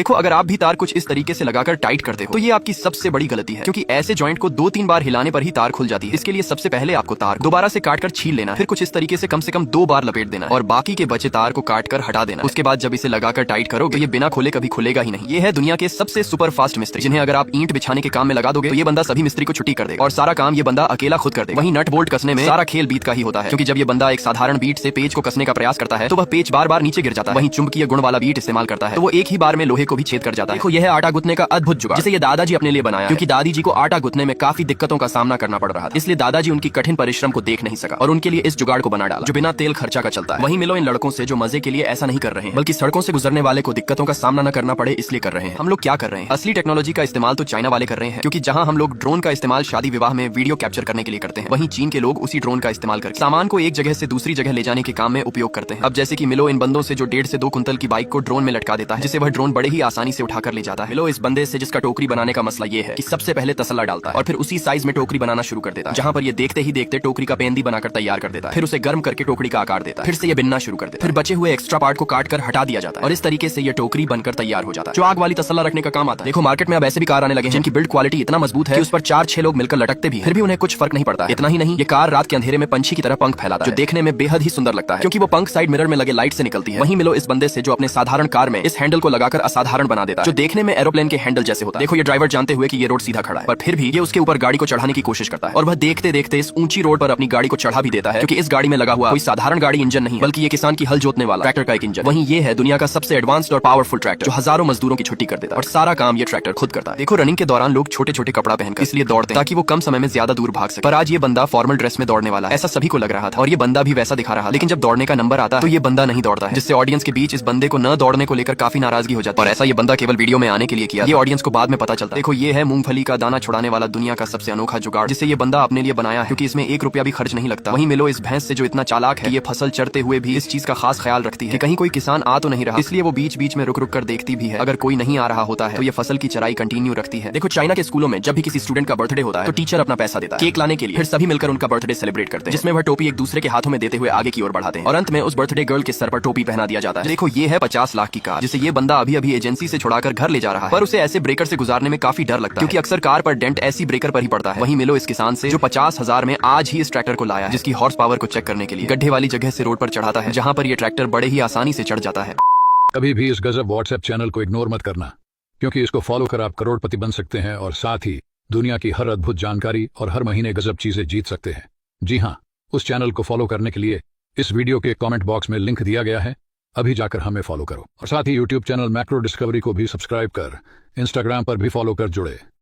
देखो अगर आप भी तार कुछ इस तरीके से लगाकर टाइट करते हो तो ये आपकी सबसे बड़ी गलती है, क्योंकि ऐसे जॉइंट को 2-3 बार हिलाने पर ही तार खुल जाती है। इसके लिए सबसे पहले आपको तार दोबारा से काटकर छील लेना, फिर कुछ इस तरीके से कम 2 बार लपेट देना और बाकी के बचे तार को काटकर हटा देना। उसके बाद जब इसे लगाकर टाइट करोगे तो ये बिना खोले कभी खुलेगा ही नहीं। ये है दुनिया के सबसे सुपर फास्ट मिस्त्री, जिन्हें अगर आप ईंट बिछाने के काम में लगा दोगे तो ये बंदा सभी मिस्त्री को छुट्टी कर देगा और सारा काम ये बंदा अकेला खुद कर देगा। वहीं नट बोल्ट कसने में सारा खेल बीट का ही होता है, क्योंकि जब ये बंदा एक साधारण बीट से पेज को कसने का प्रयास करता है तो वह पेज बार बार नीचे गिर जाता है। वहीं चुंबकीय गुण वाला बीट इस्तेमाल करता है तो वो एक ही बार में लोहे को भी छेद कर जाता है। देखो यह है आटा गूंथने का अद्भुत जुगाड़, जिसे ये दादाजी अपने लिए बनाया, क्योंकि दादी जी को आटा गूंथने में काफी दिक्कतों का सामना करना पड़ रहा था। इसलिए दादाजी उनकी कठिन परिश्रम को देख नहीं सका और उनके लिए इस जुगाड़ को बना डाला जो बिना तेल खर्चा का चलता है। वहीं मिलो इन लड़कों से जो मजे के लिए ऐसा नहीं कर रहे हैं, बल्कि सड़कों से गुजरने वाले को दिक्कतों का सामना न करना पड़े इसलिए कर रहे हैं। हम लोग क्या कर रहे हैं? असली टेक्नोलॉजी का इस्तेमाल तो चाइना वाले कर रहे हैं, क्योंकि जहां हम लोग ड्रोन का इस्तेमाल शादी विवाह में वीडियो कैप्चर करने के लिए करते हैं, वहीं चीन के लोग उसी ड्रोन का इस्तेमाल करके सामान को एक जगह से दूसरी जगह ले जाने के काम में उपयोग करते हैं। अब जैसे कि मिलो इन बंदों से जो 1.5 से 2 कुंतल की बाइक को ड्रोन में लटका देता है, जिसे वह ड्रोन बड़े ही आसानी से उठाकर ले जाता है। मिलो इस बंदे से जिसका टोकरी बनाने का मसला ये है कि सबसे पहले तसल्ला डालता है और फिर उसी साइज में टोकरी बनाना शुरू कर देता है, जहां पर ये देखते ही देखते टोकरी का पेंदी बनाकर तैयार कर देता है। फिर उसे गर्म करके टोकरी का आकार देता है, फिर से ये बिनना शुरू कर देता है, फिर बचे हुए एक्स्ट्रा पार्ट को काट कर हटा दिया जाता है और इस तरीके से ये टोकरी बनकर तैयार हो जाता है, जो आग वाली तसल्ला रखने का काम आता है। देखो मार्केट में अब ऐसे भी कार आने लगे हैं जिनकी बिल्ड क्वालिटी इतना मजबूत है कि उस पर 4-6 लोग मिलकर लटकते भी, फिर भी उन्हें कुछ फर्क नहीं पड़ता। इतना ही नहीं, ये कार रात के अंधेरे में पंछी की तरह पंख फैलाता है, जो देखने में बेहद ही सुंदर लगता है, क्योंकि वो पंख साइड मिरर में लगे लाइट से निकलती है। वहीं मिलो इस बंदे से जो अपने साधारण कार में इस हैंडल को लगाकर असाधारण बना देता है, जो देखने में एरोप्लेन के हैंडल जैसे होता है। देखो ये ड्राइवर जानते हुए कि ये रोड सीधा खड़ा है, पर फिर भी ये उसके ऊपर गाड़ी को चढ़ाने की कोशिश करता है और वह देखते देखते इस ऊंची रोड पर अपनी गाड़ी को चढ़ा भी देता है, क्योंकि इस गाड़ी में लगा हुआ कोई साधारण गाड़ी इंजन नहीं, बल्कि ये किसान की हल जोतने वाला ट्रैक्टर का एक इंजन। वहीं ये है दुनिया का सबसे एडवांस्ड और पावरफुल ट्रैक्टर, जो हजारों मजदूरों की छुट्टी कर देता है और सारा काम ये ट्रैक्टर खुद करता है। देखो रनिंग के दौरान लोग छोटे छोटे कपड़ा पहनकर इसलिए दौड़ते हैं ताकि वो कम समय में ज्यादा दूर भाग सके, पर आज ये बंदा फॉर्मल ड्रेस में दौड़ने वाला है, ऐसा सभी को लग रहा था और ये बंदा भी वैसा दिखा रहा। लेकिन जब दौड़ने का नंबर आता है तो ये बंदा नहीं दौड़ता है, जिससे ऑडियंस के बीच इस बंदे को न दौड़ने को लेकर काफी नाराजगी हो जाती है और ऐसा ये बंदा केवल वीडियो में आने के लिए किया, ये ऑडियंस को बाद में पता चलता है। देखो ये है मूंगफली का दाना छुड़ाने वाला दुनिया का सबसे अनोखा जुगाड़, जिसे ये बंदा अपने लिए बनाया है, क्योंकि इसमें 1 रुपया भी खर्च नहीं लगता। वहीं मिलो इस भैंस से जो इतना चालाक है, ये फसल चढ़ते हुए भी इस चीज का खास ख्याल रखती है कि कहीं कोई किसान आ तो नहीं रहा, इसलिए वो बीच बीच में रुक रुक कर देखती भी है। अगर कोई नहीं आ रहा होता है तो ये फसल की चराई कंटिन्यू रखती है। देखो चाइना के स्कूलों में जब भी किसी स्टूडेंट का बर्थडे होता है तो टीचर अपना पैसा देता है केक लाने के लिए, फिर सभी मिलकर उनका बर्थडे सेलिब्रेट करते हैं, जिसमें वह टोपी एक दूसरे के हाथों में देते हुए आगे की ओर बढ़ाते हैं और अंत में उस बर्थडे गर्ल के सर पर टोपी पहना दिया जाता है। देखो ये है 50 लाख की कार, जिसे ये बंदा अभी अभी एजेंसी से छुड़ाकर घर ले जा रहा है, पर उसे ऐसे ब्रेकर से गुजारने में काफी डर लगता है, क्योंकि अक्सर कार पर डेंट ऐसी ब्रेकर पर ही पड़ता है। वहीं मिलो इस किसान से जो 50,000 में आज ही इस ट्रैक्टर को लाया है, जिसकी हॉर्स पावर को चेक करने के लिए गड्ढे वाली जगह से रोड पर चढ़ाता है, जहां पर ये ट्रैक्टर बड़े ही आसानी से चढ़ जाता है। कभी भी इस गजब व्हाट्सएप चैनल को इग्नोर मत करना, क्योंकि इसको फॉलो कर आप करोड़पति बन सकते हैं और साथ ही दुनिया की हर अद्भुत जानकारी और हर महीने गजब चीजें जीत सकते हैं। जी हाँ, उस चैनल को फॉलो करने के लिए इस वीडियो के कमेंट बॉक्स में लिंक दिया गया है, अभी जाकर हमें फॉलो करो और साथ ही यूट्यूब चैनल मैक्रो डिस्कवरी को भी सब्सक्राइब कर इंस्टाग्राम पर भी फॉलो कर जुड़े।